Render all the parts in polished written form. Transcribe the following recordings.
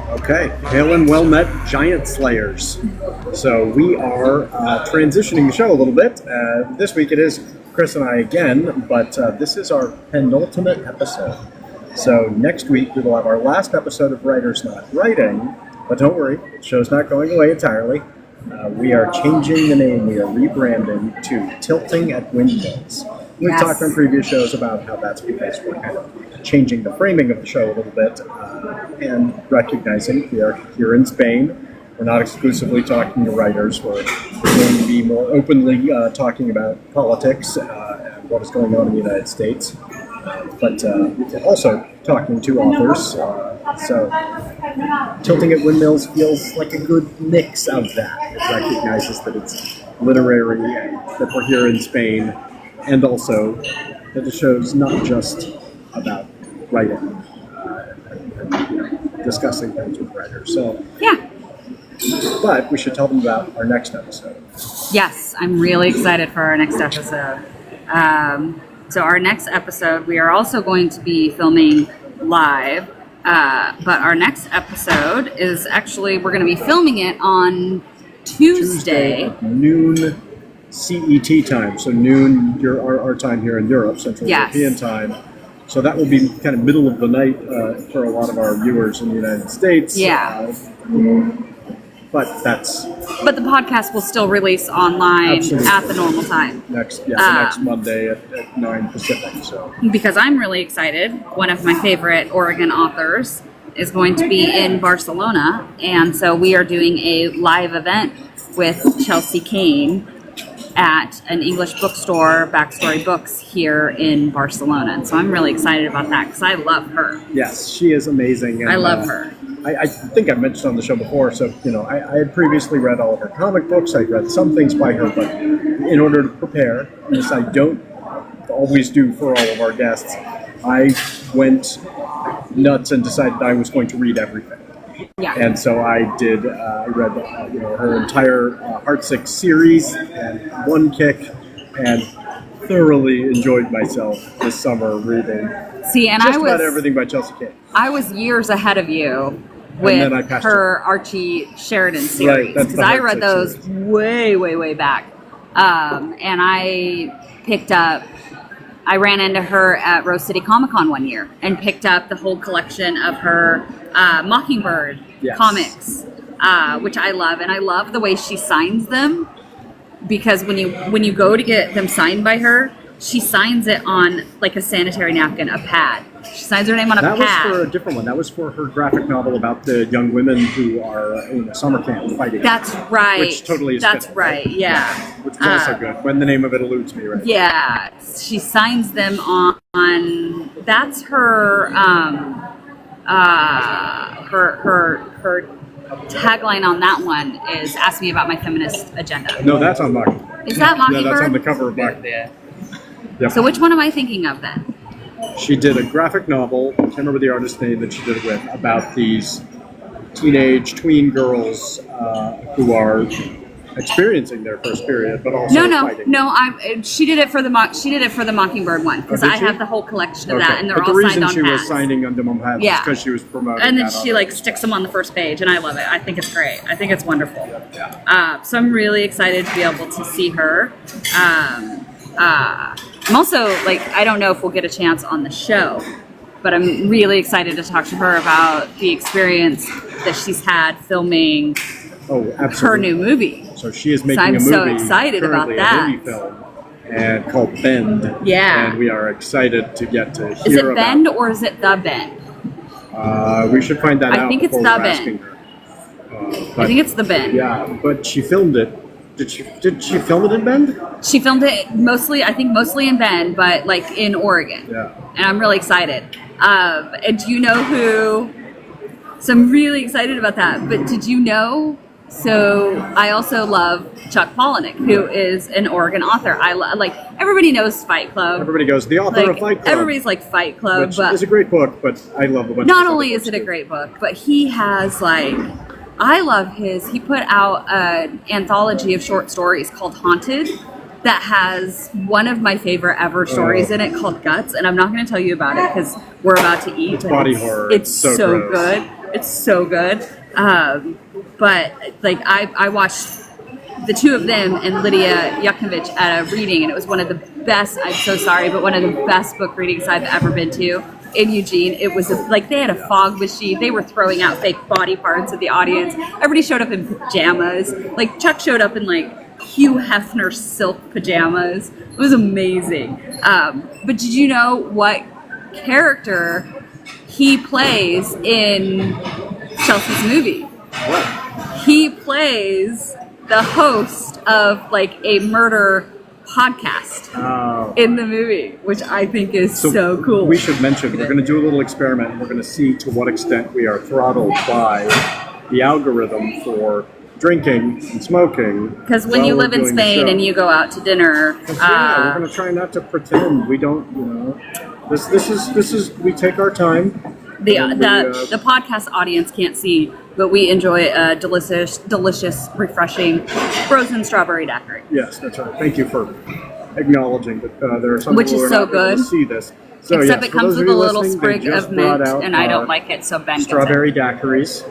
Okay, hail and well met, Giant Slayers. So we are transitioning the show a little bit. This week it is Chris and I again, but this is our penultimate episode. So next week we will have our last episode of Writers Not Writing, but don't worry, the show's not going away entirely. We are changing the name, we are rebranding to Tilting at Windmills. We've talked on previous shows about how that's because we're kind of changing the framing of the show a little bit and recognizing we are here in Spain. We're not exclusively talking to writers. We're going to be more openly talking about politics and what is going on in the United States, but also talking to authors. So Tilting at Windmills feels like a good mix of that. It recognizes that it's literary and that we're here in Spain, and also that the show's not just about writing and discussing things with writers. So yeah. But we should tell them about our next episode. Yes, I'm really excited for our next episode. So our next episode, we are also going to be filming live, but our next episode is actually, we're going to be filming it on Tuesday at noon CET time, so noon our time here in Europe, Central European time. So that will be kind of middle of the night for a lot of our viewers in the United States. Yeah. But the podcast will still release online at the normal time. Next Monday at 9 Pacific. So because I'm really excited, one of my favorite Oregon authors is going to be in Barcelona, and so we are doing a live event with Chelsea Cain at an English bookstore, Backstory Books, here in Barcelona. And so I'm really excited about that because I love her. Yes, she is amazing. And, I love her. I think I've mentioned on the show before, so, I had previously read all of her comic books. I'd read some things by her, but in order to prepare, as I don't always do for all of our guests, I went nuts and decided I was going to read everything. Yeah. And so I did. I read, her entire Heartsick series in one kick, and thoroughly enjoyed myself this summer reading. See, and just about everything by Chelsea Cain. I was years ahead of you with her Archie Sheridan series, because I read those way back, and I ran into her at Rose City Comic Con one year and picked up the whole collection of her Mockingbird comics, which I love, and I love the way she signs them, because when you go to get them signed by her, she signs it on like a sanitary napkin, a pad. She signs her name on a pad. That was for a different one. That was for her graphic novel about the young women who are in a summer camp fighting. That's right. Which totally is. That's right. Yeah. Which is also good. When the name of it eludes me, right? Yeah. She signs them on. That's her. Her tagline on that one is "Ask me about my feminist agenda." No, that's on Mockingbird. Is that Mockingbird? Yeah, that's on the cover of Mockingbird. Yep. So which one am I thinking of then? She did a graphic novel, I can't remember the artist's name that she did it with, about these teenage tween girls who are experiencing their first period, but also fighting. She did it for the Mockingbird one, because I have the whole collection of that, and they're all signed on pads. The reason she was signing on them on pads is because she was promoting. And then she sticks them on the first page, and I love it. I think it's great. I think it's wonderful. Yeah. So I'm really excited to be able to see her. I'm also, I don't know if we'll get a chance on the show, but I'm really excited to talk to her about the experience that she's had filming her new movie. So she is making a movie. I'm so excited about that. A movie film called Bend. Yeah. And we are excited to get to hear about it. Is it Bend or is it The Bend? We should find that out. I think it's The Bend. I think it's The Bend. Yeah, but she filmed it. Did she film it in Bend? She filmed it mostly in Bend, but in Oregon. Yeah. And I'm really excited. And do you know who? So I'm really excited about that. But did you know? So I also love Chuck Palahniuk, who is an Oregon author. Everybody knows Fight Club. Everybody goes, the author of Fight Club. Everybody's like Fight Club, which is a great book, but I love it. Not only is it a great book, but he has I love he put out an anthology of short stories called Haunted that has one of my favorite ever stories in it called Guts, and I'm not going to tell you about it because we're about to eat. It's body horror. It's so good. It's so good. But like I watched the two of them and Lidia Yuknavitch at a reading, and it was one of the best, I'm so sorry, but one of the best book readings I've ever been to in Eugene. It was like they had a fog machine. They were throwing out fake body parts at the audience. Everybody showed up in pajamas. Like Chuck showed up in like Hugh Hefner silk pajamas. It was amazing. But did you know what character he plays in Chelsea's movie? What? He plays the host of like a murder podcast in the movie, which I think is so cool. We should mention, we're going to do a little experiment, and we're going to see to what extent we are throttled by the algorithm for drinking and smoking. Because when you live in Spain and you go out to dinner, we're going to try not to pretend we don't. You know, this is we take our time. The podcast audience can't see, but we enjoy a delicious, refreshing frozen strawberry daiquiri. Yes, that's right. Thank you for acknowledging that there are some which people is who are so not able good. to see this. So, Except yes, it comes for those with a of you little listening, sprig they just of mint, brought out, and I don't like it, so Ben strawberry daiquiris.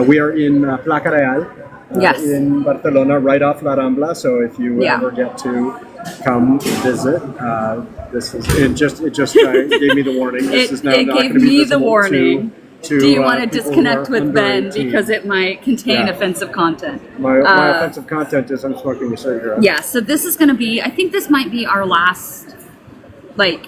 We are in Placa Real. Yes. In Barcelona, right off La Rambla. So if you ever get to come visit, it just gave me the warning. This is now it not gave going to be me the visible warning. To Do you want to people who disconnect are with under Ben 18. because it might contain offensive content? My offensive content is I'm smoking a cigarette. Yeah, so this is going to be, I think this might be our last, like,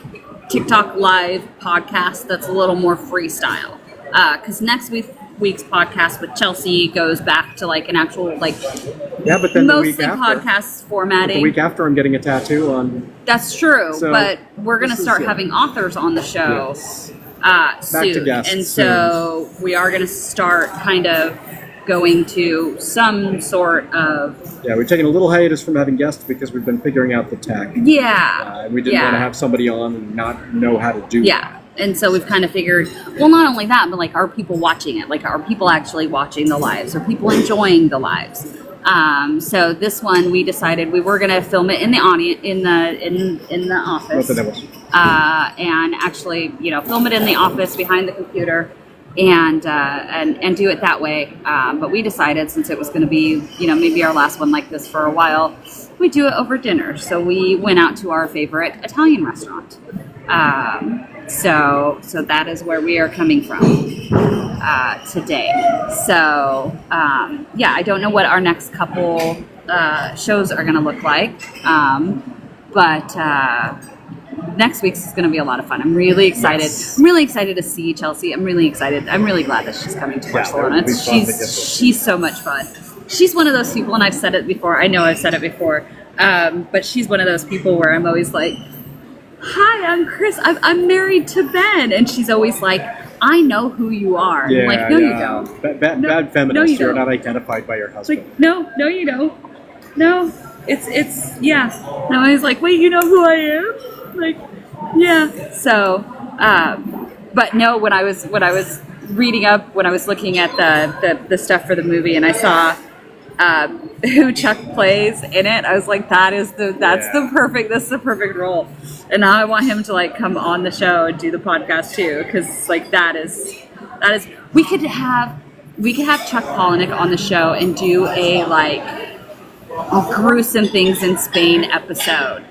TikTok live podcast that's a little more freestyle. Because next week's podcast with Chelsea goes back to, like, an actual, like, but then mostly the week after, podcast formatting. The week after, I'm getting a tattoo on. That's true, So, but we're going to start having authors on the show. Yes. Soon. And so we are going to start kind of going to some sort of... Yeah, we're taking a little hiatus from having guests because we've been figuring out the tech. Yeah. We didn't want to have somebody on and not know how to do it. Yeah. And so we've kind of figured, well, not only that, but like, are people watching it? Like, are people actually watching the lives? Are people enjoying the lives? So this one, we decided we were going to film it in the audience, in the office, and actually, film it in the office behind the computer, and do it that way. But we decided, since it was going to be, maybe our last one like this for a while, we'd do it over dinner. So we went out to our favorite Italian restaurant. So that is where we are coming from today. So I don't know what our next couple shows are going to look like, but next week's is going to be a lot of fun. I'm really excited. Yes. I'm really excited to see Chelsea. I'm really excited. I'm really glad that she's coming to Barcelona. She's so much fun. She's one of those people, and I've said it before. I know I've said it before, but she's one of those people where I'm always like, hi, I'm Chris. I'm married to Ben. And she's always like, I know who you are. Yeah, I'm like, no, you don't. Bad feminist. You You're don't. not identified by your husband. Like, no, you don't. No, it's yeah. And I was like, wait, you know who I am? Like, yeah. So, but no, when I was reading up, when I was looking at the stuff for the movie, and I saw who Chuck plays in it, I was like, that's the perfect role. And now I want him to like come on the show and do the podcast too, because like that is we could have Chuck Palahniuk on the show and do a gruesome things in Spain episode,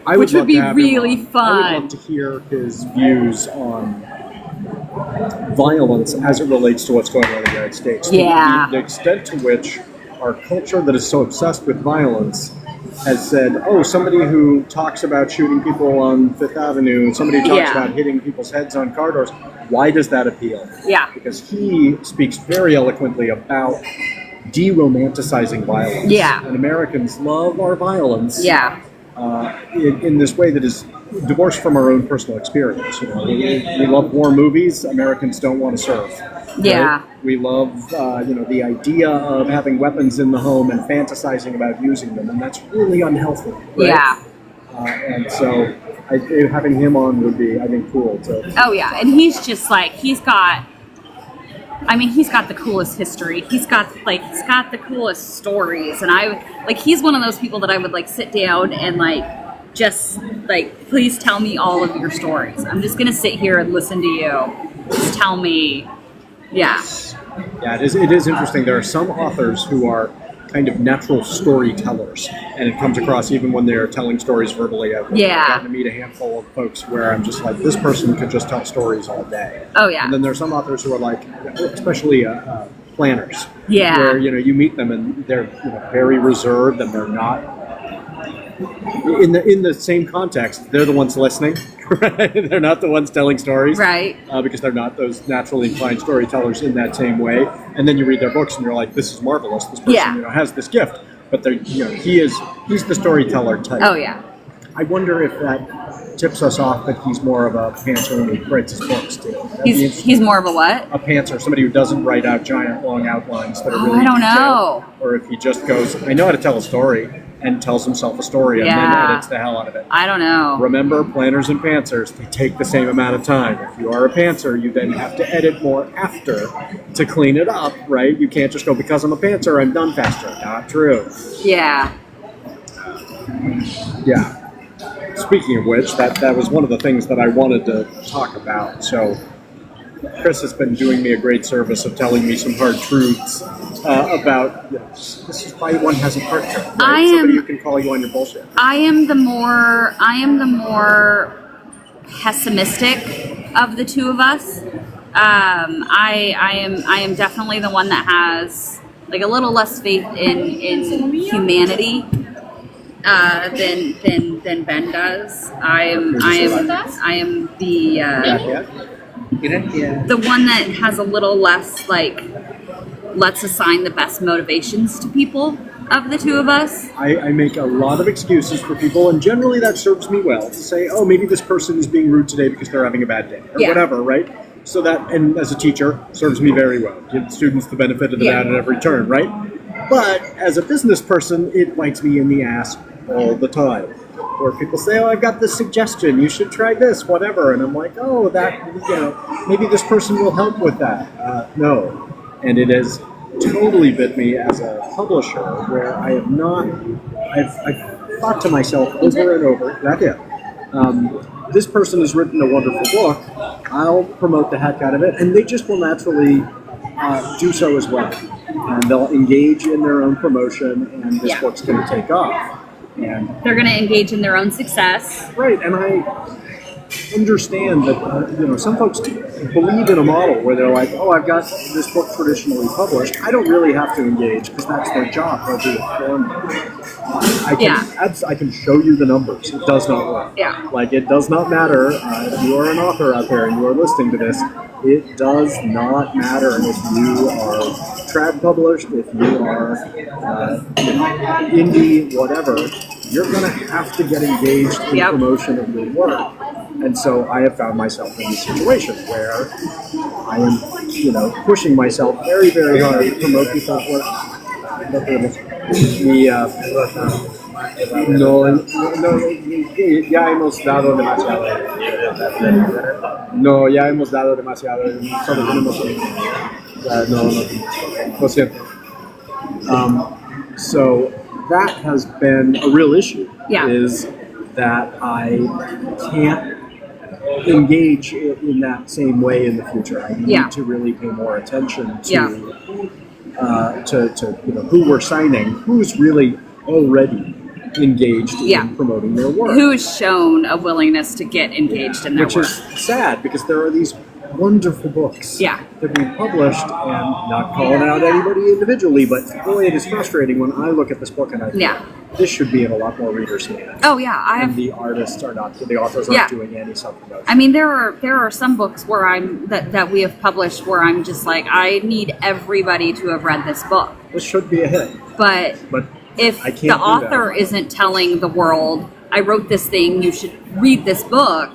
which would be really fun. I would love to hear his views on violence as it relates to what's going on in the United States. Yeah. The extent to which our culture that is so obsessed with violence has said, somebody who talks about shooting people on Fifth Avenue, somebody who talks about hitting people's heads on car doors, why does that appeal? Yeah. Because he speaks very eloquently about de-romanticizing violence. Yeah. And Americans love our violence. Yeah. In this way that is divorced from our own personal experience. We love war movies. Americans don't want to serve. Yeah. Right? We love, the idea of having weapons in the home and fantasizing about using them, and that's really unhealthy. Right? Yeah. And so having him on would be, I think, cool. Oh, yeah. And he's just like, he's got the coolest history. He's got the coolest stories. And he's one of those people that I would sit down and please tell me all of your stories. I'm just going to sit here and listen to you. Just tell me Yeah. Yeah, it is interesting. There are some authors who are kind of natural storytellers, and it comes across even when they're telling stories verbally. I've gotten to meet a handful of folks where I'm just like, this person could just tell stories all day. Oh, yeah. And then there's some authors who are like, especially planners. Yeah. Where, you meet them and they're very reserved, and they're not in the same context. They're the ones listening, right? They're not the ones telling stories, right? Because they're not those naturally inclined storytellers in that same way. And then you read their books and you're like, this is marvelous. This person, has this gift, but they're, he's the storyteller type. Oh yeah. I wonder if that tips us off that he's more of a pantser who writes his books too. He's more of a what? A pantser, somebody who doesn't write out giant long outlines that are really I don't detailed. know. Or if he just goes, I know how to tell a story, and tells himself a story and then edits the hell out of it. I don't know. Remember, planners and pantsers, they take the same amount of time. If you are a pantser, you then have to edit more after to clean it up, right? You can't just go, because I'm a pantser, I'm done faster. Not true. Yeah. Yeah. Speaking of which, that was one of the things that I wanted to talk about. So Chris has been doing me a great service of telling me some hard truths about this is why one has a partner. Right? Somebody who can call you on your bullshit. I am the more pessimistic of the two of us. I am definitely the one that has like a little less faith in humanity than Ben does. I am the one that has a little less let's assign the best motivations to people of the two of us. I make a lot of excuses for people, and generally that serves me well to say, oh, maybe this person is being rude today because they're having a bad day or whatever, right? So that, and as a teacher, serves me very well. Give students the benefit of the doubt at every turn, right? But as a business person, it bites me in the ass all the time. Where people say, oh, I've got this suggestion, you should try this, whatever. And I'm like, oh, that, maybe this person will help with that. No. And it has totally bit me as a publisher where I have not, I've thought to myself over and over, this person has written a wonderful book, I'll promote the heck out of it, and they just will naturally do so as well. And they'll engage in their own promotion, and this book's going to take off. And they're going to engage in their own success. Right, and I understand that some folks believe in a model where they're like, oh, I've got this book traditionally published. I don't really have to engage because that's their job. They'll do it for me. I can show you the numbers. It does not work. Yeah. Like, it does not matter if you are an author out there and you are listening to this. It does not matter if you are trad published, if you are indie, whatever. You're going to have to get engaged in promotion of your work. And so I have found myself in this situation where I am, pushing myself very, very hard to promote people's work. No, ya hemos dado demasiado. No, ya hemos dado demasiado. Solo tenemos no, lo siento. So that has been a real issue. Is that I can't engage in that same way in the future. I need to really pay more attention to who we're signing, who's really already engaged in promoting their work. Who's shown a willingness to get engaged in their work. Which is sad, because there are these wonderful books that we published, and not calling out anybody individually, but boy, it is frustrating when I look at this book and I think, this should be in a lot more readers' hands. Oh yeah, and the authors aren't doing any self-promotion. I mean, there are some books where that we have published where I'm just like, I need everybody to have read this book. This should be a hit. But if the author isn't telling the world, I wrote this thing, you should read this book,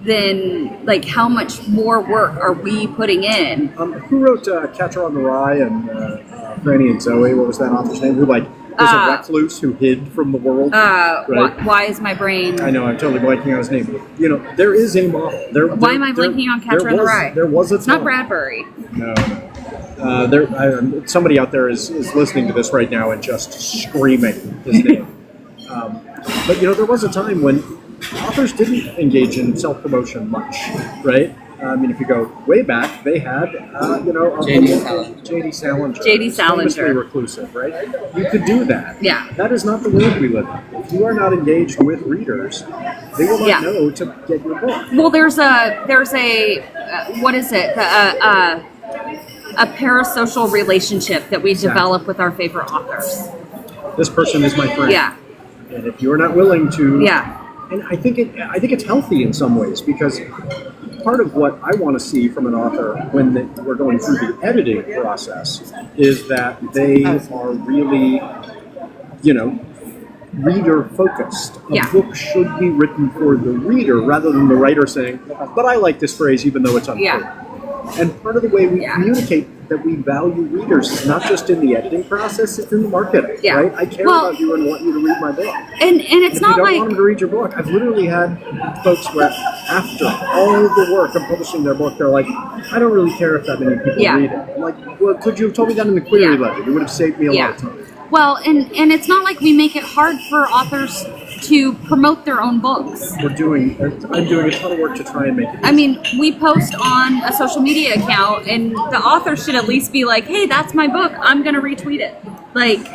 then how much more work are we putting in? Who wrote Catcher on the Rye and Franny and Zoe? What was that author's name? Who was a recluse who hid from the world? Right? Why is my brain? I know, I'm totally blanking on his name. There is a model. Why am I blanking on Catcher on the Rye? There was a time. It's not Bradbury. No. Somebody out there is listening to this right now and just screaming his name. But there was a time when authors didn't engage in self-promotion much, right? I mean, if you go way back, they had, J.D. Salinger. J.D. Salinger. Famously reclusive, right? You could do that. Yeah. That is not the world we live in. If you are not engaged with readers, they will not know to get your book. Well, there's a what is it? A parasocial relationship that we develop with our favorite authors. This person is my friend. Yeah. And if you're not willing to, and I think it's healthy in some ways, because part of what I want to see from an author when we're going through the editing process is that they are really, reader focused. A book should be written for the reader rather than the writer saying, "But I like this phrase even though it's untrue." Yeah. And part of the way we communicate that we value readers is not just in the editing process, it's in the marketing, right? I care about you and want you to read my book. And it's if not you don't like... want them to read your book. I've literally had folks where after all of the work of publishing their book, they're like, I don't really care if that many people read it. I'm like, well, could you have told me that in the query letter? It would have saved me a lot of time. Well, and it's not like we make it hard for authors to promote their own books. I'm doing a ton of work to try and make it easy. I mean, we post on a social media account, and the author should at least be like, hey, that's my book, I'm going to retweet it. Like,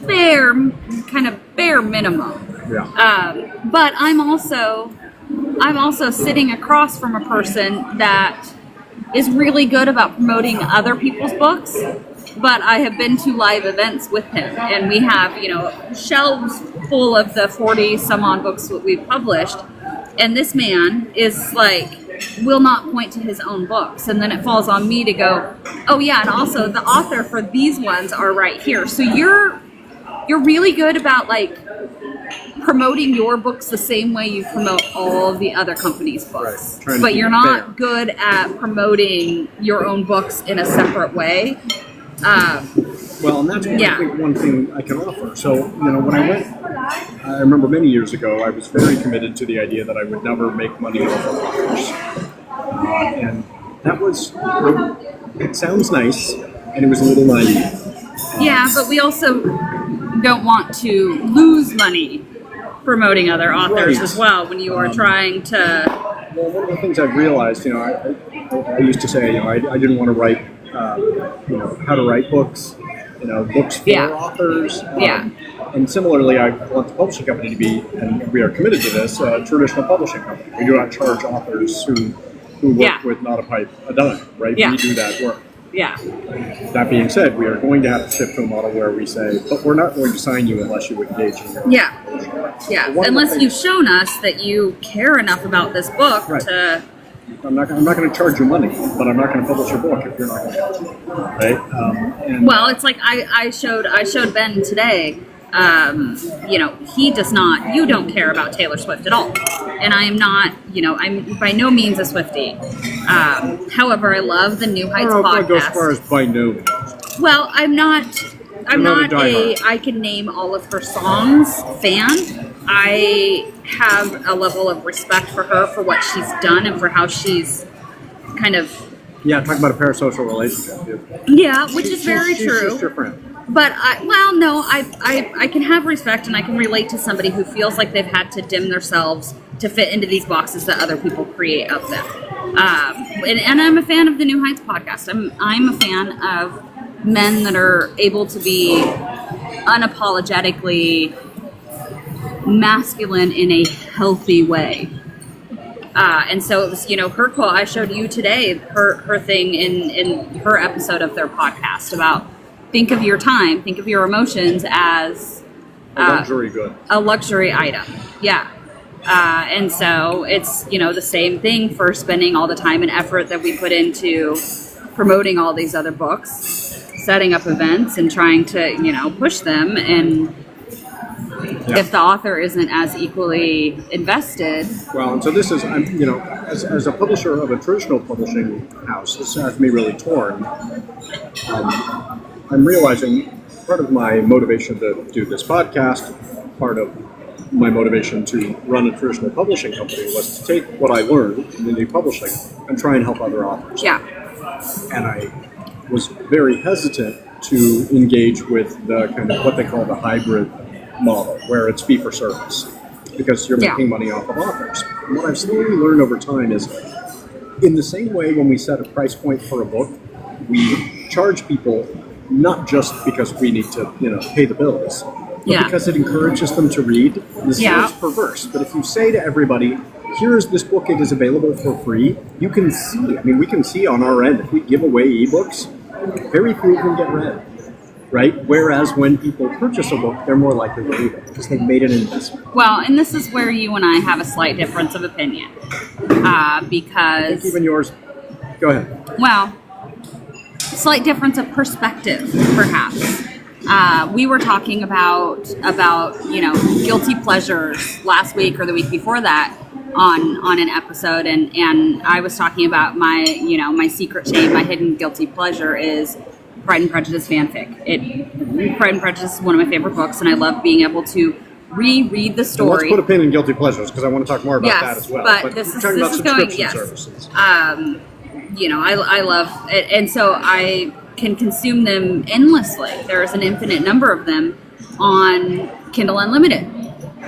bare minimum. Yeah. But I'm also sitting across from a person that is really good about promoting other people's books. But I have been to live events with him, and we have, shelves full of the 40 some odd books that we've published. And this man is like, will not point to his own books. And then it falls on me to go, oh yeah, and also the author for these ones are right here. So you're really good about like promoting your books the same way you promote all of the other companies' books. Right. But you're not good at promoting your own books in a separate way. Well, and that's one thing I can offer. So, when I went, I remember many years ago, I was very committed to the idea that I would never make money off of authors. And that was, it sounds nice, and it was a little naive. Yeah, but we also don't want to lose money promoting other authors as well when you are trying to... Well, one of the things I've realized, I used to say, I didn't want to write how to write books, books for authors. And similarly, I want the publishing company to be, and we are committed to this, a traditional publishing company. We do not charge authors who work with NotAPipe a dime, right? We do that work. Yeah. That being said, we are going to have to shift to a model where we say, but we're not going to sign you unless you engage in your Unless you've shown us that you care enough about this book to... I'm not going to charge you money, but I'm not going to publish your book if you're not going to, right? Well, it's like I showed Ben today. He does not. You don't care about Taylor Swift at all, and I am not. I'm by no means a Swiftie. However, I love the New Heights podcast. I go as far as by no means. Well, I'm not a I can name all of her songs fan. I have a level of respect for her for what she's done and for how she's kind of... Yeah, talking about a parasocial relationship. Yeah, which is very true. She's just your friend. But, I can have respect and I can relate to somebody who feels like they've had to dim themselves to fit into these boxes that other people create of them. And I'm a fan of the New Heights podcast. I'm a fan of men that are able to be unapologetically masculine in a healthy way. And so it was, her quote, I showed you today, her thing in her episode of their podcast about think of your time, think of your emotions as a luxury good. A luxury item. Yeah. And so it's, the same thing for spending all the time and effort that we put into promoting all these other books, setting up events and trying to, push them. And if the author isn't as equally invested. Well, and so this is, as a publisher of a traditional publishing house, this has me really torn. I'm realizing part of my motivation to do this podcast, part of my motivation to run a traditional publishing company was to take what I learned in indie publishing and try and help other authors. Yeah. And I was very hesitant to engage with the kind of what they call the hybrid model, where it's fee for service, because you're making money off of authors. And what I've slowly learned over time is in the same way, when we set a price point for a book, we charge people not just because we need to, pay the bills, but because it encourages them to read. This sounds perverse, but if you say to everybody, here is this book, it is available for free, you can see, we can see on our end, if we give away ebooks, very few of them get read, right? Whereas when people purchase a book, they're more likely to read it because they've made an investment. Well, and this is where you and I have a slight difference of opinion, because... I think even yours... Go ahead. Well, slight difference of perspective, perhaps. We were talking about guilty pleasures last week or the week before that on an episode, and I was talking about my secret shame, my hidden guilty pleasure is Pride and Prejudice fanfic. Pride and Prejudice is one of my favorite books, and I love being able to reread the story. Well, let's put a pin in guilty pleasures because I want to talk more about that as well. But this is going. Yes, services. I love it, and so I can consume them endlessly. There is an infinite number of them on Kindle Unlimited.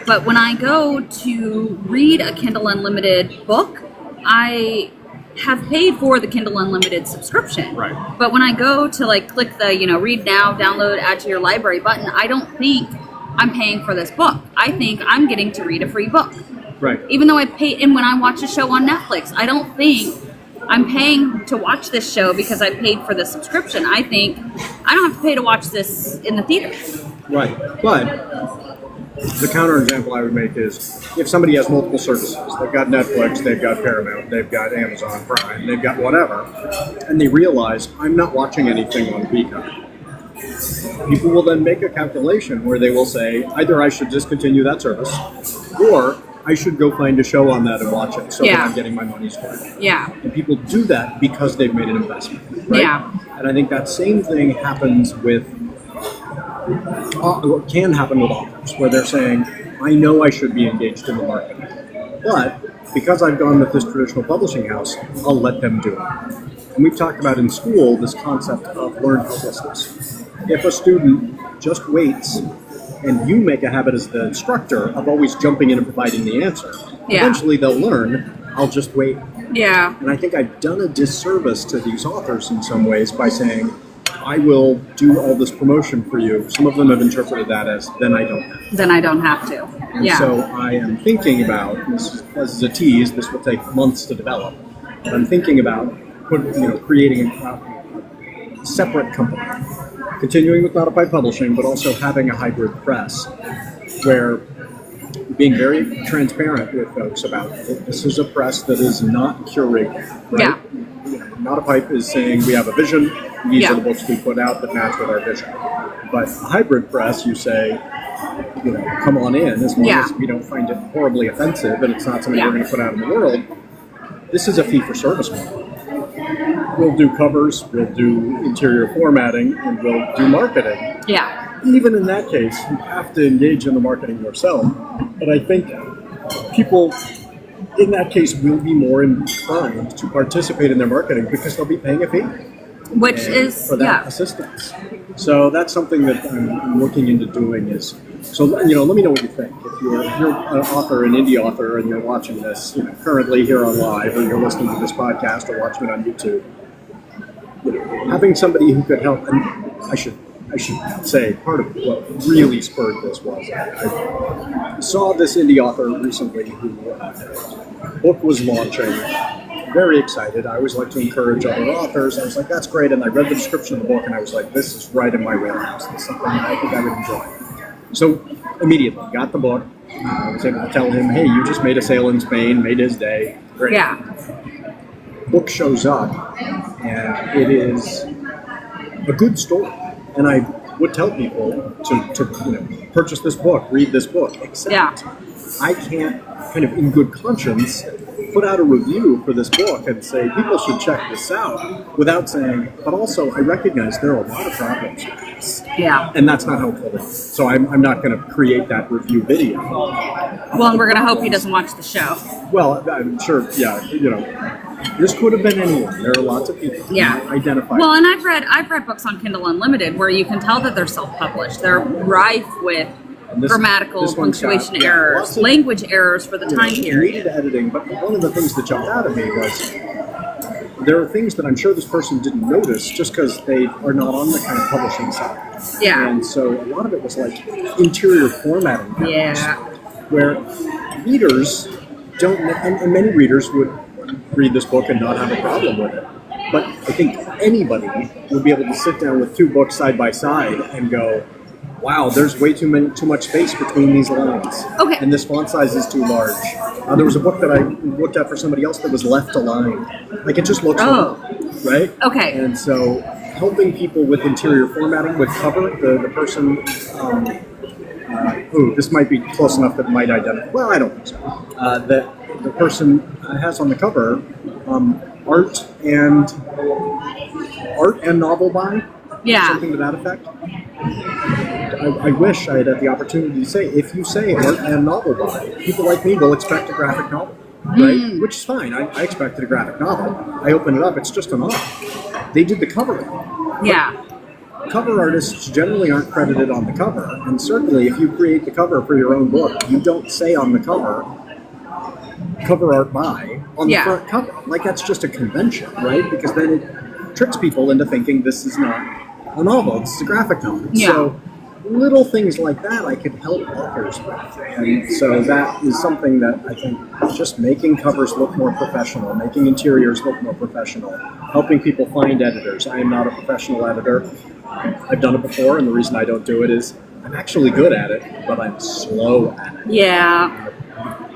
But when I go to read a Kindle Unlimited book, I have paid for the Kindle Unlimited subscription. Right. But when I go to click the read now, download, add to your library button, I don't think I'm paying for this book. I think I'm getting to read a free book. Right. Even though I pay, and when I watch a show on Netflix, I don't think I'm paying to watch this show because I paid for the subscription. I think I don't have to pay to watch this in the theater. Right. But the counterexample I would make is if somebody has multiple services, they've got Netflix, they've got Paramount, they've got Amazon Prime, they've got whatever, and they realize I'm not watching anything on Peacock. People will then make a calculation where they will say either I should discontinue that service or I should go find a show on that and watch it so that I'm getting my money's worth. Yeah. And people do that because they've made an investment, right? Yeah. And I think that same thing happens with what can happen with authors, where they're saying, I know I should be engaged in the market, but because I've gone with this traditional publishing house, I'll let them do it. And we've talked about in school this concept of learned helplessness. If a student just waits and you make a habit as the instructor of always jumping in and providing the answer, eventually they'll learn, I'll just wait. Yeah. And I think I've done a disservice to these authors in some ways by saying, I will do all this promotion for you. Some of them have interpreted that as, then I don't have to. Then I don't have to. And so I am thinking about, this is a tease, this will take months to develop, but I'm thinking about creating a separate company, continuing with NotAPipePublishing, but also having a hybrid press where being very transparent with folks about it. This is a press that is not curated, right? Yeah. NotAPipe is saying we have a vision, these are the books we put out that match with our vision. But a hybrid press, you say, come on in, as long as we don't find it horribly offensive and it's not something we're going to put out in the world. This is a fee-for-service model. We'll do covers, we'll do interior formatting, and we'll do marketing. Yeah. Even in that case, you have to engage in the marketing yourself. But I think people in that case will be more inclined to participate in their marketing because they'll be paying a fee. Which is for that assistance. So that's something that I'm looking into doing is, so let me know what you think. If you're an author, an indie author, and you're watching this currently here on live, or you're listening to this podcast or watching it on YouTube, having somebody who could help, and I should say part of what really spurred this was I saw this indie author recently who book was launching. Very excited. I always like to encourage other authors. I was like, that's great. And I read the description of the book and I was like, this is right in my wheelhouse. It's something that I think I would enjoy. So immediately got the book. I was able to tell him, hey, you just made a sale in Spain, made his day. Great. Yeah. Book shows up and it is a good story. And I would tell people to purchase this book, read this book, except I can't kind of in good conscience put out a review for this book and say people should check this out without saying, but also I recognize there are a lot of problems with this. Yeah. And that's not helpful. So I'm not going to create that review video. Well, and we're going to hope he doesn't watch the show. Well, I'm sure, this could have been anyone. There are lots of people who identify. Well, and I've read books on Kindle Unlimited where you can tell that they're self-published. They're rife with grammatical, punctuation errors, language errors for the time period. Needed editing, but one of the things that jumped out at me was there are things that I'm sure this person didn't notice just because they are not on the kind of publishing side. Yeah. And so a lot of it was like interior formatting. Yeah. Where readers don't, and many readers would read this book and not have a problem with it. But I think anybody would be able to sit down with two books side by side and go, wow, there's way too much space between these lines. Okay. And this font size is too large. There was a book that I looked at for somebody else that was left aligned. Like, it just looks wrong, right? Okay. And so helping people with interior formatting, with cover, the person, this might be close enough that it might identify. Well, I don't think so. That the person has on the cover art and novel by, something to that effect. I wish I had had the opportunity to say, if you say art and novel by, people like me will expect a graphic novel, right? Which is fine. I expected a graphic novel. I open it up, it's just a novel. They did the cover. Yeah. Cover artists generally aren't credited on the cover, and certainly if you create the cover for your own book, you don't say on the cover art by on the front cover. Like, that's just a convention, right? Because then it tricks people into thinking this is not a novel, this is a graphic novel. Yeah. So little things like that I could help authors with. And so that is something that I think just making covers look more professional, making interiors look more professional, helping people find editors. I am not a professional editor. I've done it before, and the reason I don't do it is I'm actually good at it, but I'm slow at it. Yeah.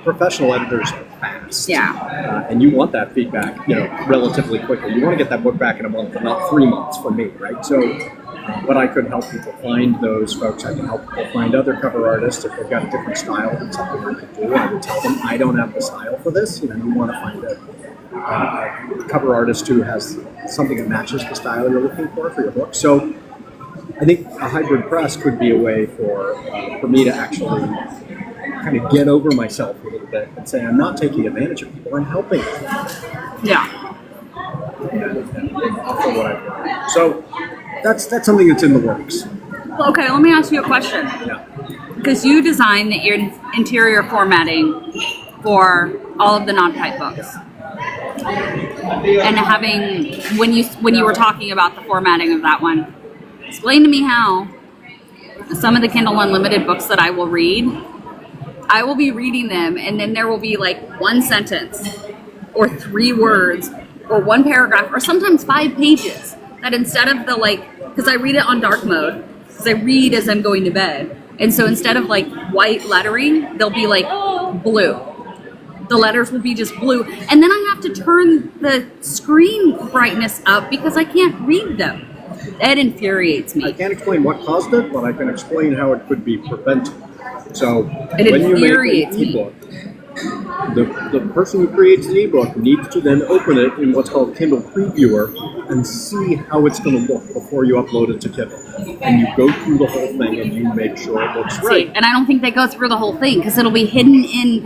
Professional editors are fast. Yeah. And you want that feedback, relatively quickly. You want to get that book back in a month, and not 3 months for me, right? So, but I could help people find those folks. I can help people find other cover artists if they've got a different style than something I could do. I would tell them, I don't have the style for this. You want to find a cover artist who has something that matches the style you're looking for your book. So I think a hybrid press could be a way for me to actually kind of get over myself a little bit and say, I'm not taking advantage of people, I'm helping them. Yeah. And offer what I've learned. So that's something that's in the works. Okay, let me ask you a question. Yeah. Because you designed the interior formatting for all of the non-type books. And when you were talking about the formatting of that one, explain to me how some of the Kindle Unlimited books that I will read, I will be reading them, and then there will be like one sentence or 3 words or 1 paragraph or sometimes 5 pages that instead of because I read it on dark mode, because I read as I'm going to bed, and so instead of like white lettering, they'll be like blue. The letters will be just blue, and then I have to turn the screen brightness up because I can't read them. That infuriates me. I can't explain what caused it, but I can explain how it could be prevented. So It when you make infuriates an ebook, the person who creates the ebook needs to then open it in what's called Kindle Previewer and see how it's going to look before you upload it to Kindle. And you go through the whole thing and you make sure it looks right. And I don't think they go through the whole thing because it'll be hidden in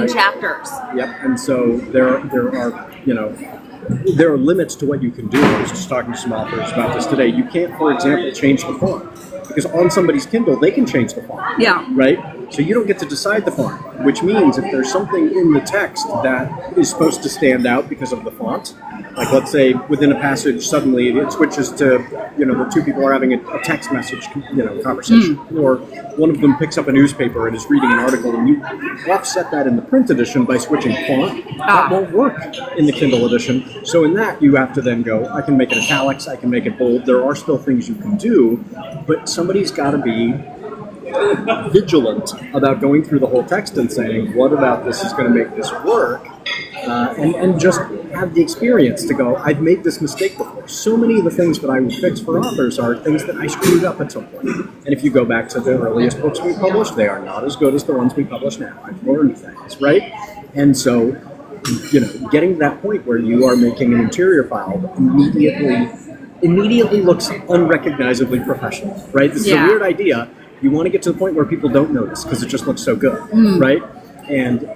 chapters. Yep. And so there are limits to what you can do. I was just talking to some authors about this today. You can't, for example, change the font. Because on somebody's Kindle, they can change the font. Yeah. Right? So you don't get to decide the font, which means if there's something in the text that is supposed to stand out because of the font, like let's say within a passage suddenly it switches to, the 2 people are having a text message, conversation, or one of them picks up a newspaper and is reading an article, and you offset that in the print edition by switching font, that won't work in the Kindle edition. So in that, you have to then go, I can make it italics, I can make it bold. There are still things you can do, but somebody's got to be vigilant about going through the whole text and saying, what about this is going to make this work? And just have the experience to go, I've made this mistake before. So many of the things that I would fix for authors are things that I screwed up at some point. And if you go back to the earliest books we published, they are not as good as the ones we publish now. I've learned things, right? And so, getting to that point where you are making an interior file that immediately looks unrecognizably professional, right? This is a weird idea. You want to get to the point where people don't notice because it just looks so good, right? And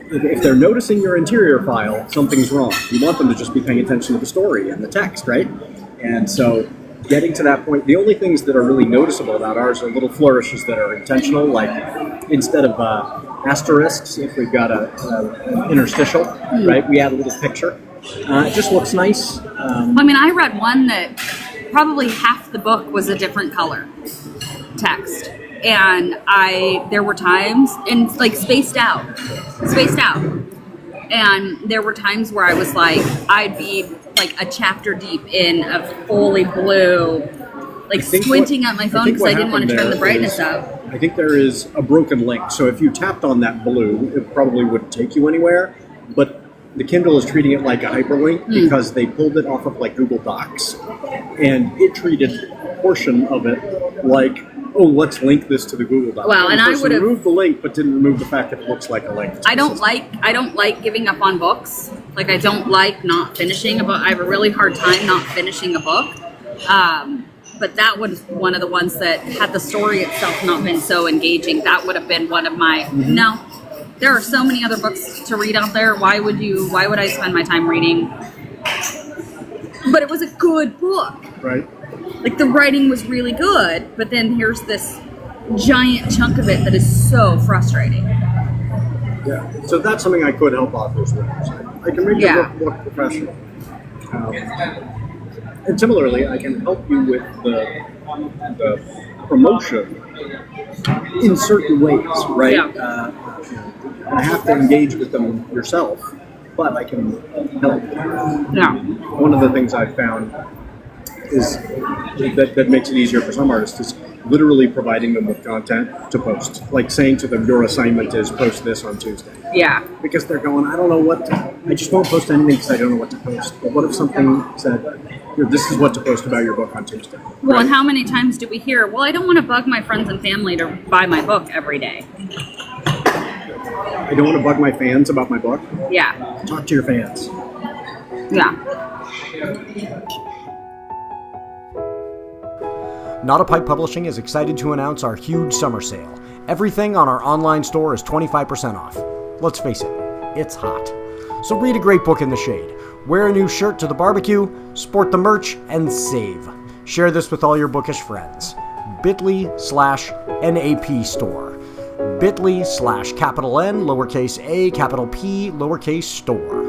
if they're noticing your interior file, something's wrong. You want them to just be paying attention to the story and the text, right? And so getting to that point, the only things that are really noticeable about ours are little flourishes that are intentional, like instead of asterisks, if we've got an interstitial, right, we add a little picture. It just looks nice. I mean, I read one that probably half the book was a different color text. And there were times, and like spaced out. And there were times where I was like, I'd be like a chapter deep in a fully blue, like squinting at my phone because I didn't want to turn the brightness up. I think there is a broken link. So if you tapped on that blue, it probably wouldn't take you anywhere. But the Kindle is treating it like a hyperlink because they pulled it off of like Google Docs. And it treated a portion of it like, oh, let's link this to the Google Doc. Well, and I would have removed the link, but didn't remove the fact that it looks like a link. I don't like giving up on books. Like, I don't like not finishing a book. I have a really hard time not finishing a book. But that was one of the ones that, had the story itself not been so engaging, that would have been one of my. No, there are so many other books to read out there. Why would I spend my time reading? But it was a good book. Right. Like, the writing was really good, but then here's this giant chunk of it that is so frustrating. Yeah. So that's something I could help authors with. I can make your book look professional. And similarly, I can help you with the promotion in certain ways, right? Yeah. I have to engage with them yourself, but I can help. Yeah. One of the things I've found is that makes it easier for some artists is literally providing them with content to post. Like saying to them, your assignment is post this on Tuesday. Yeah. Because they're going, I don't know what to, I just won't post anything because I don't know what to post. But what if something said, this is what to post about your book on Tuesday? Well, and how many times do we hear, well, I don't want to bug my friends and family to buy my book every day. I don't want to bug my fans about my book? Yeah. Talk to your fans. Yeah. NotAPipePublishing is excited to announce our huge summer sale. Everything on our online store is 25% off. Let's face it, it's hot. So read a great book in the shade, wear a new shirt to the barbecue, sport the merch, and save. Share this with all your bookish friends. bit.ly/NAP store. bit.ly/N, lowercase a, capital P, lowercase store.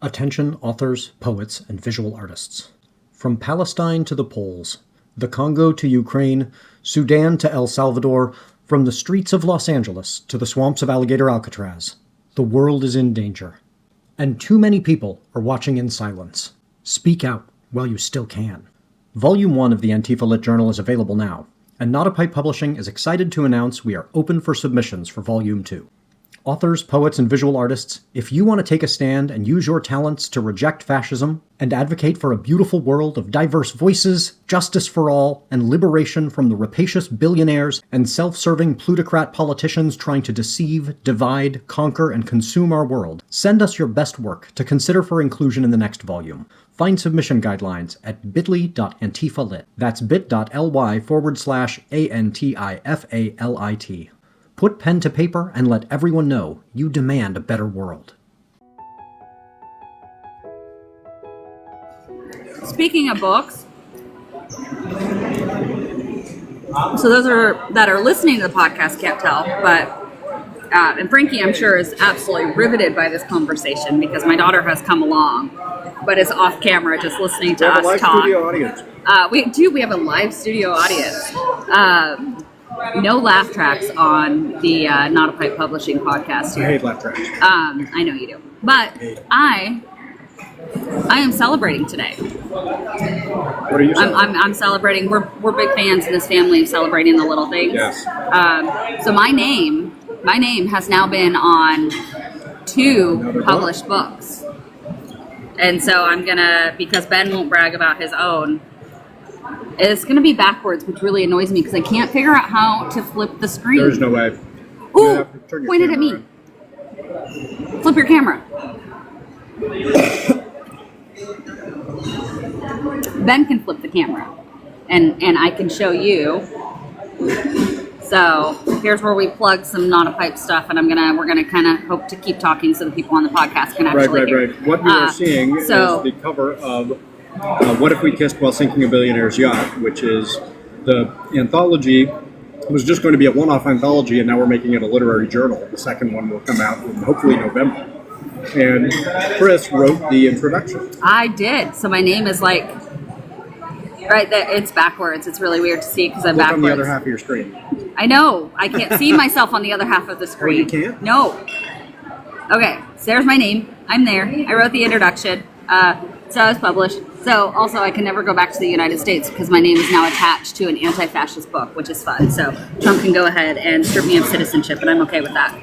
Attention authors, poets, and visual artists. From Palestine to the poles, the Congo to Ukraine, Sudan to El Salvador, from the streets of Los Angeles to the swamps of Alligator Alcatraz, the world is in danger. And too many people are watching in silence. Speak out while you still can. Volume 1 of the Antifa Lit Journal is available now, and NotAPipePublishing is excited to announce we are open for submissions for Volume 2. Authors, poets, and visual artists, if you want to take a stand and use your talents to reject fascism and advocate for a beautiful world of diverse voices, justice for all, and liberation from the rapacious billionaires and self-serving plutocrat politicians trying to deceive, divide, conquer, and consume our world, send us your best work to consider for inclusion in the next volume. Find submission guidelines at bit.ly.antifalit. That's bit.ly/ANTIFALIT. Put pen to paper and let everyone know you demand a better world. Speaking of books, so those that are listening to the podcast can't tell, but and Frankie, I'm sure, is absolutely riveted by this conversation because my daughter has come along, but is off camera just listening to us talk. We have a live studio audience. We have a live studio audience. No laugh tracks on the NotAPipePublishing podcast here. I hate laugh tracks. I know you do. But I am celebrating today. What are you celebrating? I'm celebrating. We're big fans in this family of celebrating the little things. Yes. So my name has now been on 2 published books. And so I'm gonna, because Ben won't brag about his own, it's going to be backwards, which really annoys me because I can't figure out how to flip the screen. There's no way. Ooh, point it at me. Flip your camera. Ben can flip the camera, and I can show you. So here's where we plug some NotAPipe stuff, and we're gonna kind of hope to keep talking so the people on the podcast can actually hear. Right. What we are seeing is the cover of What If We Kissed While Sinking a Billionaire's Yacht, which is the anthology. It was just going to be a one-off anthology, and now we're making it a literary journal. The second one will come out in hopefully November. And Chris wrote the introduction. I did. So my name is like right there. It's backwards. It's really weird to see because I'm Look backwards. on the other half of your screen. I know. I can't see myself on the other half of the screen. Oh, you can't? No. Okay. So there's my name. I'm there. I wrote the introduction. So I was published. So also I can never go back to the United States because my name is now attached to an anti-fascist book, which is fun. So Trump can go ahead and strip me of citizenship, and I'm okay with that.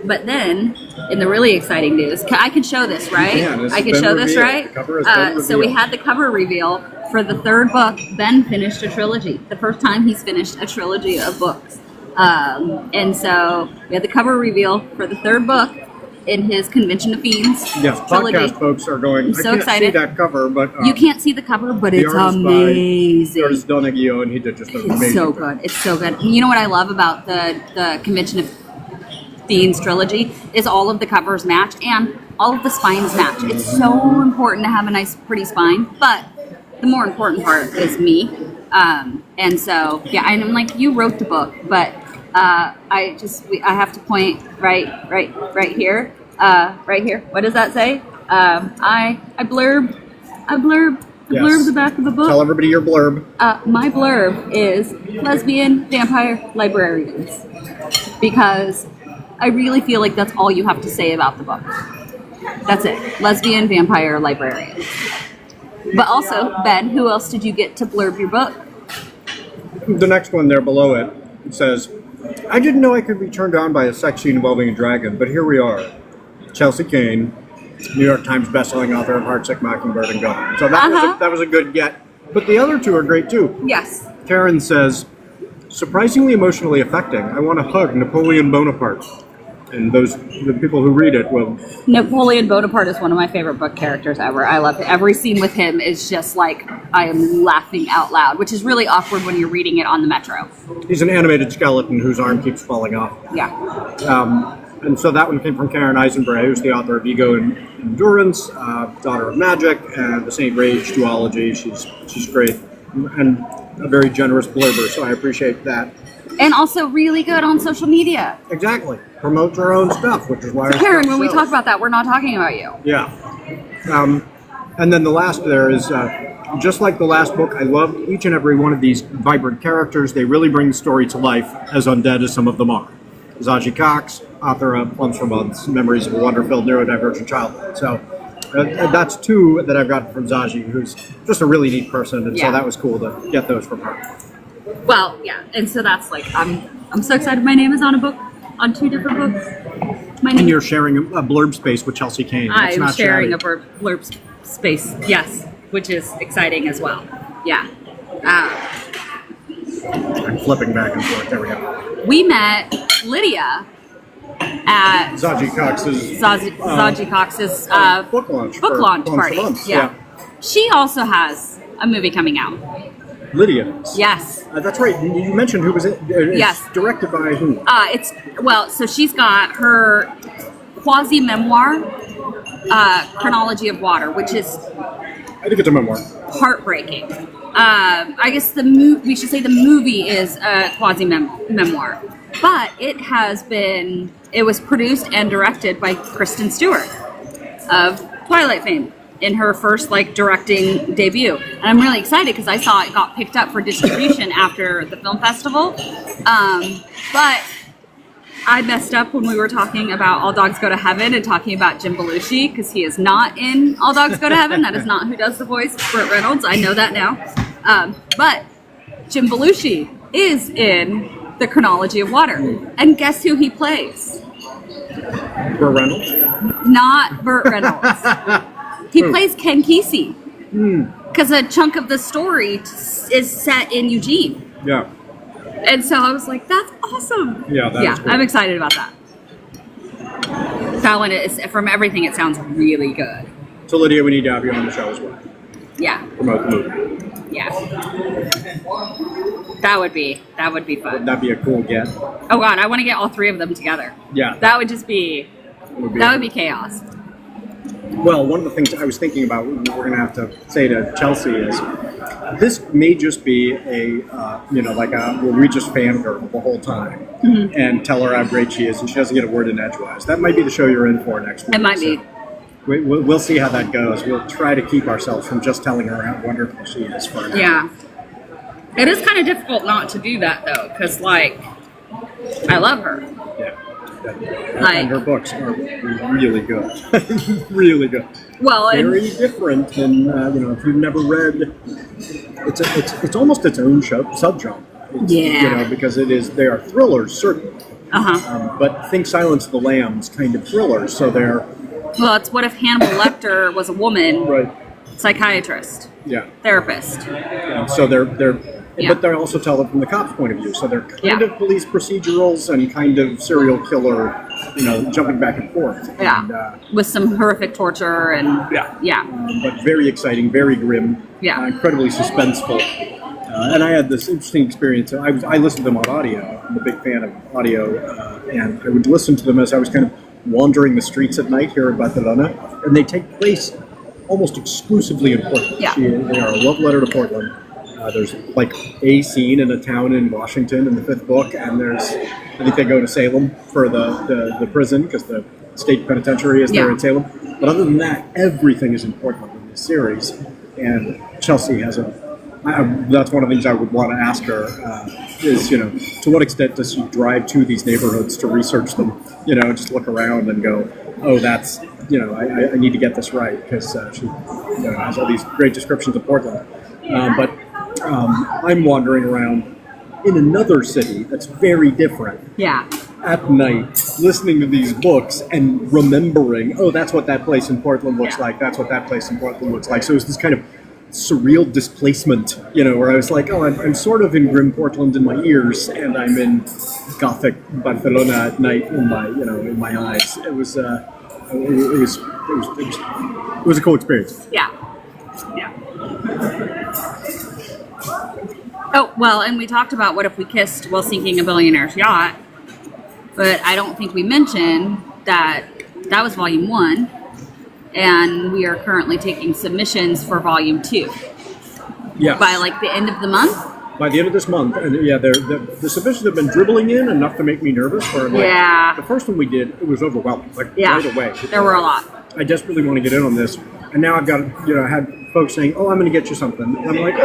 But then, in the really exciting news, I can show this, right? Yeah, I can show this, right? The cover has been So we revealed. had the cover reveal for the third book. Ben finished a trilogy. The first time he's finished a trilogy of books. And so we had the cover reveal for the third book in his Convention of Fiends Yes, trilogy. podcast folks are going, I'm so I can't excited. see that cover, but... You can't see the cover, but the it's artist amazing. The artist Donagio, and he did just an amazing It's so thing. good. It's so good. And you know what I love about the Convention of Fiends trilogy is all of the covers match and all of the spines match. It's so important to have a nice, pretty spine, but the more important part is me. And so, yeah, and I'm like, you wrote the book, but I have to point right here. Right here. What does that say? I blurb the back of the book. Tell everybody your blurb. My blurb is lesbian vampire librarians, because I really feel like that's all you have to say about the book. That's it. Lesbian vampire librarians. But also, Ben, who else did you get to blurb your book? The next one there below it says, I didn't know I could be turned on by a sex scene involving a dragon, but here we are. Chelsea Cain, New York Times bestselling author of Heartsick, Mockingbird, and Gorman. So that was a good get. But the other two are great too. Yes. Karen says, surprisingly emotionally affecting. I want to hug Napoleon Bonaparte. And the people who read it will... Napoleon Bonaparte is one of my favorite book characters ever. I love it. Every scene with him is just like, I am laughing out loud, which is really awkward when you're reading it on the Metro. He's an animated skeleton whose arm keeps falling off. Yeah. And so that one came from Karen Eisenbray, who's the author of Ego and Endurance, Daughter of Magic, and the Saint Rage duology. She's great and a very generous blurber, so I appreciate that. And also really good on social media. Exactly. Promotes her own stuff, which is why... So Karen, when we talk about that, we're not talking about you. Yeah. And then the last there is, just like the last book, I loved each and every one of these vibrant characters. They really bring the story to life, as undead as some of them are. Zaji Cox, author of Plums for Months, Memories of a Wonder-Filled Neurodivergent Childhood. So that's two that I've gotten from Zaji, who's just a really neat person, and so that was cool to get those from her. Well, yeah, and so that's like, I'm so excited my name is on a book, on two different books. And you're sharing a blurb space with Chelsea Cain. I'm sharing a blurb space, yes, which is exciting as well. Yeah. I'm flipping back and forth. There we go. We met Lidia at Zaji Cox's Zaji Cox's book launch party. Yeah. She also has a movie coming out. Lidia. Yes. That's right. You mentioned who was it? Yes. Directed by who? So she's got her quasi-memoir, Chronology of Water, which is... I think it's a memoir. Heartbreaking. I guess we should say the movie is a quasi-memoir. But it was produced and directed by Kristen Stewart of Twilight fame in her first directing debut. And I'm really excited because I saw it got picked up for distribution after the film festival. But I messed up when we were talking about All Dogs Go to Heaven and talking about Jim Belushi, because he is not in All Dogs Go to Heaven. That is not who does the voice. It's Burt Reynolds. I know that now. But Jim Belushi is in the Chronology of Water. And guess who he plays? Burt Reynolds? Not Burt Reynolds. He plays Ken Kesey. Because a chunk of the story is set in Eugene. Yeah. And so I was like, that's awesome. Yeah, that's cool. I'm excited about that. That one is, from everything, it sounds really good. So Lidia, we need to have you on the show as well. Yeah. Promote the movie. Yeah. That would be fun. That'd be a cool get. Oh God, I want to get all three of them together. Yeah. That would just be, that would be chaos. Well, one of the things I was thinking about, we're going to have to say to Chelsea is, this may just be a, like a we just fangirl the whole time and tell her how great she is, and she doesn't get a word in edgewise. That might be the show you're in for next week. It might be. We'll see how that goes. We'll try to keep ourselves from just telling her how wonderful she is for now. Yeah. It is kind of difficult not to do that, though, because, like, I love her. Yeah. And her books are really good. Really good. Well, very different than, if you've never read, it's almost its own subgenre. Yeah. Because they are thrillers, certainly. Uh-huh. But think Silence of the Lambs kind of thrillers, so they're... Well, it's what if Hannibal Lecter was a woman, right? Psychiatrist, therapist. So they're but they also tell it from the cop's point of view. So they're kind of police procedurals and kind of serial killer, jumping back and forth. Yeah, and, with some horrific torture and but very exciting, very grim. Yeah, incredibly suspenseful. And I had this interesting experience. I listened to them on audio. I'm a big fan of audio, and I would listen to them as I was kind of wandering the streets at night here in Barcelona, and they take place almost exclusively in Portland. Yeah. They are a love letter to Portland. There's like a scene in a town in Washington in the 5th book, and I think they go to Salem for the prison because the state penitentiary is there in Salem. But other than that, everything is in Portland in this series, and Chelsea has that's one of the things I would want to ask her is, to what extent does she drive to these neighborhoods to research them, just look around and go, oh, that's, I need to get this right because she has all these great descriptions of Portland. But I'm wandering around in another city that's very different. Yeah. At night, listening to these books and remembering, oh, that's what that place in Portland looks like. That's what that place in Portland looks like. So it's this kind of surreal displacement, where I was like, oh, I'm sort of in grim Portland in my ears, and I'm in gothic Barcelona at night in my eyes. It was a cool experience. Yeah. Yeah. Oh, well, and we talked about what if we kissed while sinking a billionaire's yacht, but I don't think we mentioned that was volume 1. And we are currently taking submissions for volume 2. Yeah. By like the end of the month? By the end of this month. And the submissions have been dribbling in enough to make me nervous. The first one we did, it was overwhelming. Right away. There were a lot. I desperately want to get in on this. And now I've got, I had folks saying, oh, I'm going to get you something. And I'm like,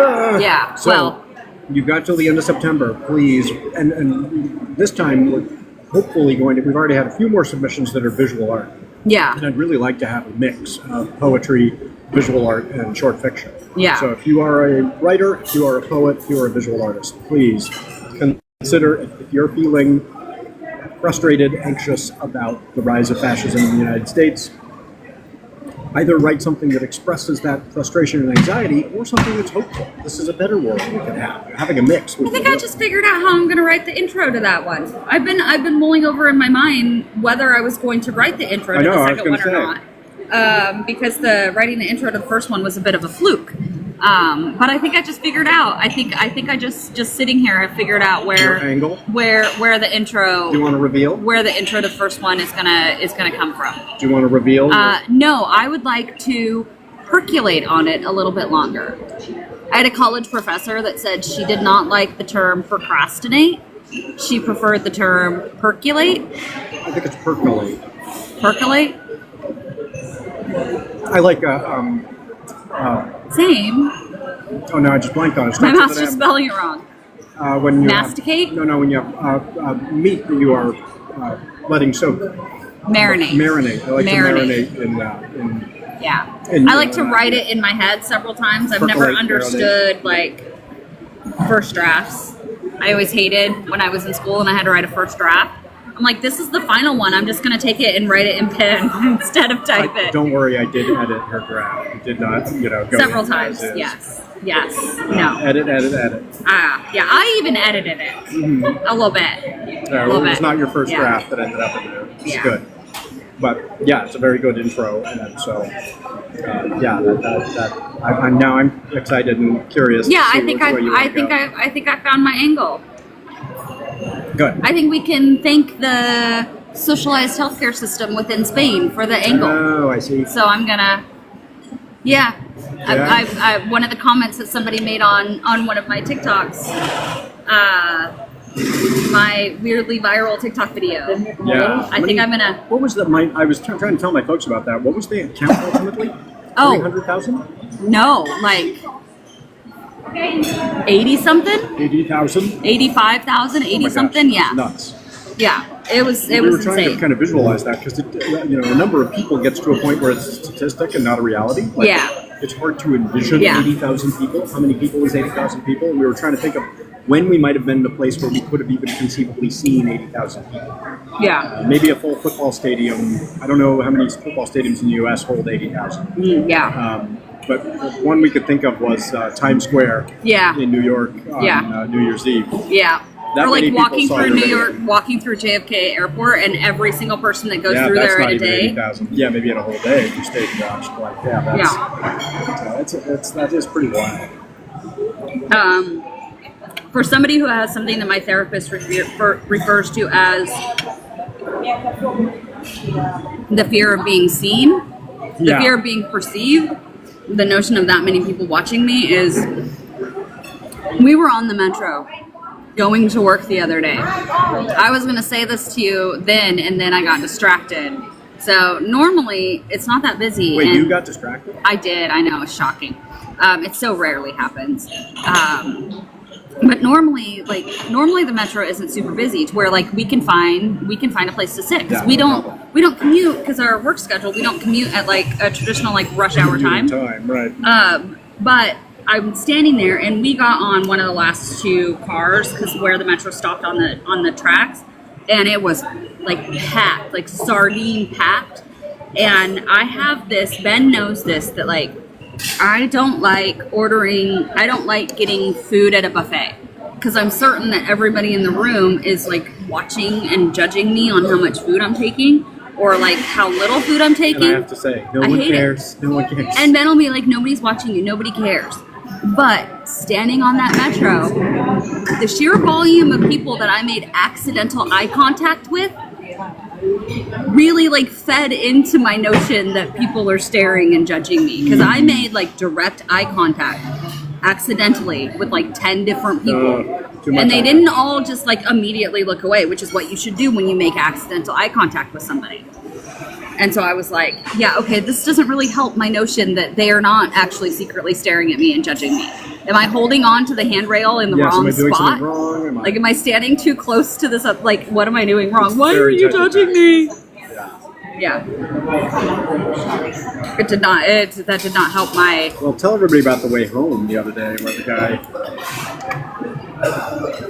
Yeah, so you've got till the end of September, please. And this time we're hopefully we've already had a few more submissions that are visual art. Yeah. And I'd really like to have a mix of poetry, visual art, and short fiction. Yeah. So if you are a writer, if you are a poet, if you are a visual artist, please consider, if you're feeling frustrated, anxious about the rise of fascism in the United States, either write something that expresses that frustration and anxiety, or something that's hopeful. This is a better world we can have. Having a mix. I think I just figured out how I'm going to write the intro to that one. I've been mulling over in my mind whether I was going to write the intro to the second one or not. Because writing the intro to the first one was a bit of a fluke. But I think I just figured out. I think I just sitting here, I figured out your angle, where the intro. Do you want to reveal where the intro to the first one is gonna come from? Do you want to reveal? No, I would like to percolate on it a little bit longer. I had a college professor that said she did not like the term procrastinate. She preferred the term percolate. I think it's percolate. Percolate. I like Same. Oh no, I just blanked on it. My master's spelling it wrong. When you masticate? When you have meat that you are letting soak. Marinate. Marinate. I like to marinate in yeah. I like to write it in my head several times. I've never understood first drafts. I always hated when I was in school and I had to write a first draft. I'm like, this is the final one. I'm just going to take it and write it in pen instead of type it. Don't worry, I did edit her draft. I did not, go several times. Yes. No. Edit. Yeah, I even edited it a little bit. It was not your first draft that ended up in there. It's good. But yeah, it's a very good intro, and so I'm excited and curious. Yeah, I think I found my angle. Good. I think we can thank the socialized healthcare system within Spain for the angle. Oh, I see. So I'm gonna Yeah. Yeah. I one of the comments that somebody made on one of my TikToks, my weirdly viral TikTok video. Yeah. I think I'm gonna. What was the? I was trying to tell my folks about that. What was the count ultimately? Oh. 300,000. No, like 80 something, 80,000. 85,000, 80 something. Yeah. Nuts. Yeah. It was. It We was were trying insane. to kind of visualize that because a number of people gets to a point where it's a statistic and not a reality. Like, Yeah. It's hard to envision Yeah. 80,000 people. How many people is 80,000 people? And we were trying to think of when we might have been in a place where we could have even conceivably seen 80,000 people. Yeah. Maybe a full football stadium. I don't know how many football stadiums in the U.S. hold 80,000. Yeah. But one we could think of was Times Square Yeah. in New York on New Year's Eve. Yeah. That Or many like people walking saw through your New video. York, walking through JFK Airport, and every single person that goes through that's there not in a even day. 80,000. Yeah, maybe in a whole day if you stayed and watched. Like, that is pretty wild. For somebody who has something that my therapist refers to as the fear of being seen, the fear of being perceived, the notion of that many people watching me is, we were on the metro going to work the other day. I was going to say this to you then, and then I got distracted. So normally it's not that busy. Wait, and you got distracted? I did. I know, it's shocking. It so rarely happens. But normally the metro isn't super busy to where like we can find a place to sit because we don't commute because our work schedule, we don't commute at like a traditional like rush hour time. Right. But I'm standing there and we got on one of the last two cars because where the metro stopped on the tracks, and it was like packed, like sardine packed. And I have this, Ben knows this, that like I don't like getting food at a buffet because I'm certain that everybody in the room is like watching and judging me on how much food I'm taking or like how little food I'm taking. And I have to say, no one cares. No one cares. And Ben will be like, nobody's watching you, nobody cares. But standing on that metro, the sheer volume of people that I made accidental eye contact with really like fed into my notion that people are staring and judging me because I made like direct eye contact accidentally with like 10 different people and they didn't all just like immediately look away, which is what you should do when you make accidental eye contact with somebody. And so I was like, yeah, okay, this doesn't really help my notion that they are not actually secretly staring at me and judging me. Am I holding on to the handrail in the wrong am I doing spot? something wrong? Like, am I standing too close to this? Like, what am I doing wrong? Why are you judging me? Yeah. That did not help my... Well, tell everybody about the way home the other day where the guy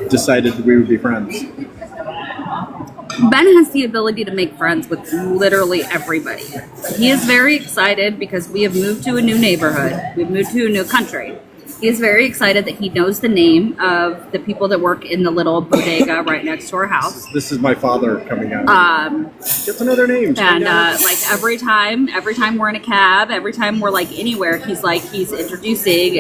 decided that we would be friends. Ben has the ability to make friends with literally everybody. He is very excited because we have moved to a new neighborhood. We've moved to a new country. He is very excited that he knows the name of the people that work in the little bodega right next to our house. This is my father coming out. Get to know their names. And like every time we're in a cab, every time we're like anywhere, he's introducing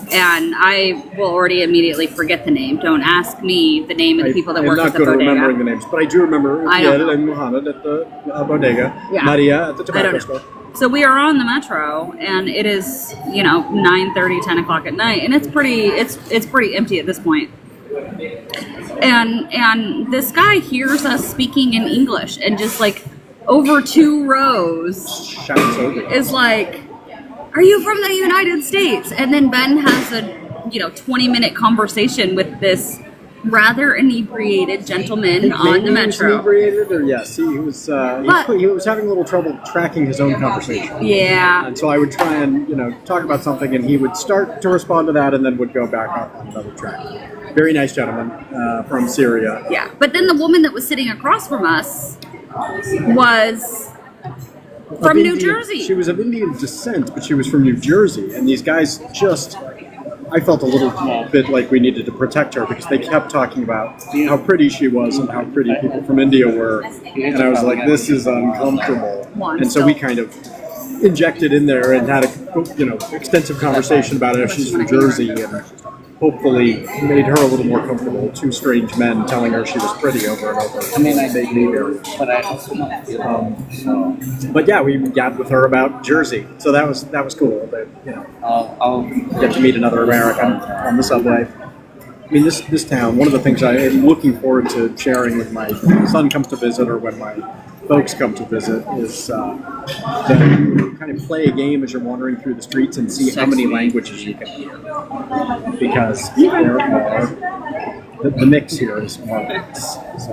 and I will already immediately forget the name. Don't ask me the name of the people that work at the bodega. I'm not good at remembering the names, but I do remember Yed and Muhammad at the bodega, Maria at the tobacco store. So we are on the metro, and it is 9:30, 10 o'clock at night, and it's pretty empty at this point. And this guy hears us speaking in English, and just like over two rows shouts over. Is like, "Are you from the United States?" And then Ben has a 20-minute conversation with this rather inebriated gentleman on the metro. Inebriated, or yes, he was having a little trouble tracking his own conversation. Yeah. And so I would try and talk about something, and he would start to respond to that, and then would go back up on another track. Very nice gentleman from Syria. Yeah, but then the woman that was sitting across from us was from New Jersey. She was of Indian descent, but she was from New Jersey, and these guys just... I felt a little bit like we needed to protect her because they kept talking about how pretty she was and how pretty people from India were. And I was like, this is uncomfortable. And so we kind of injected in there and had a extensive conversation about it if she's from Jersey. hopefully made her a little more comfortable. Two strange men telling her she was pretty over and over. I mean, I made me very. but I also don't feel so. But yeah, we gabbed with her about Jersey, so that was cool. That, I'll get to meet another American on the subway. I mean, this town. One of the things I am looking forward to sharing when my son comes to visit or when my folks come to visit is to kind of play a game as you're wandering through the streets and see how many languages you can hear. Because there are the mix here is marvelous. So,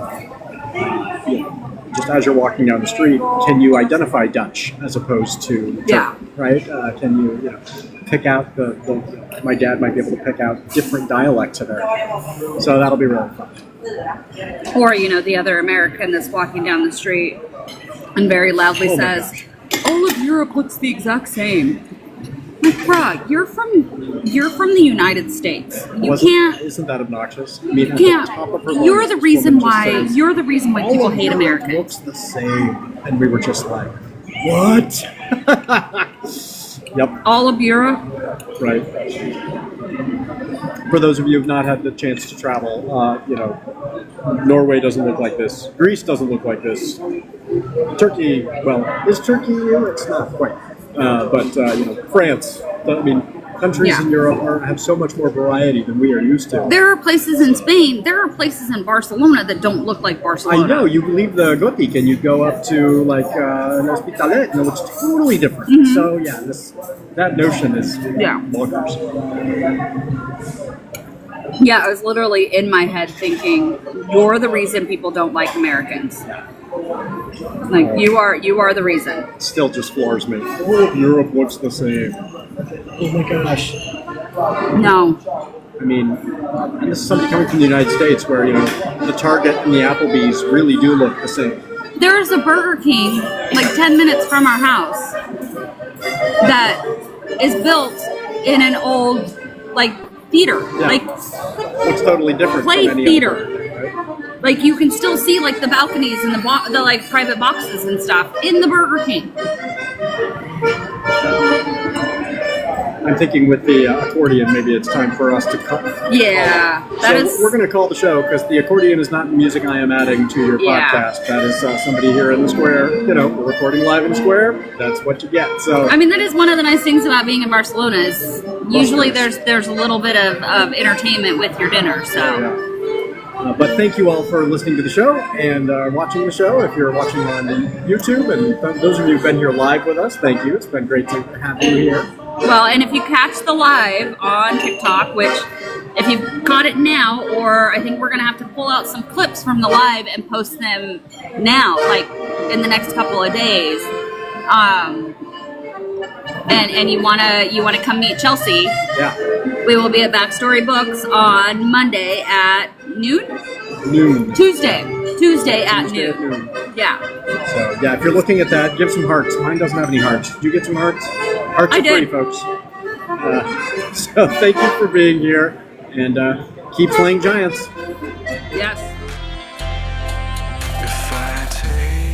just as you're walking down the street, can you identify Dutch as opposed to German, right? Can you pick out my dad might be able to pick out different dialects of it. So that'll be really fun. Or, the other American that's walking down the street and very loudly says, all of Europe looks the exact same. Like, bruh, you're from the United States. Isn't that obnoxious? I mean, you're the reason why people hate Americans. Looks the same, and we were just like, what? Yep. All of Europe. Right. For those of you who've not had the chance to travel, Norway doesn't look like this. Greece doesn't look like this. Turkey, well, is Turkey EU? It's not quite. But France. I mean, countries in Europe have so much more variety than we are used to. There are places in Spain, there are places in Barcelona that don't look like Barcelona. I know, you leave the Gothic and you go up to like an Hospitalet and it looks totally different. Mm-hmm. So yeah, that notion is bonkers. Yeah, I was literally in my head thinking, you're the reason people don't like Americans. Like, you are the reason. It still just floors me. All of Europe looks the same. Oh my gosh. No. I mean, and this is something coming from the United States where, the Target and the Applebee's really do look the same. There's a Burger King, like 10 minutes from our house, that is built in an old, theater. Yeah. Looks totally different Play from any theater. other Burger King, right? You can still see, the balconies and the private boxes and stuff in the Burger King. I'm thinking with the accordion, maybe it's time for us to cut. Yeah, We're going to call the show because the accordion is not music I am adding to your podcast. That is somebody here in the square. We're recording live in the square. That's what you get. So I mean, that is one of the nice things about being in Barcelona is usually there's a little bit of entertainment with your dinner. So. Yeah. But thank you all for listening to the show and watching the show. If you're watching on YouTube, and those of you who've been here live with us, thank you. It's been great to have you here. Well, and if you catch the live on TikTok, which if you've caught it now, or I think we're going to have to pull out some clips from the live and post them now, in the next couple of days, and you wanna come meet Chelsea, we will be at Backstory Books on Monday at noon. Tuesday at noon. Yeah. So if you're looking at that, give some hearts. Mine doesn't have any hearts. Did you get some hearts? Hearts are free, folks. So thank you for being here, and keep playing Giants. Yes. If I take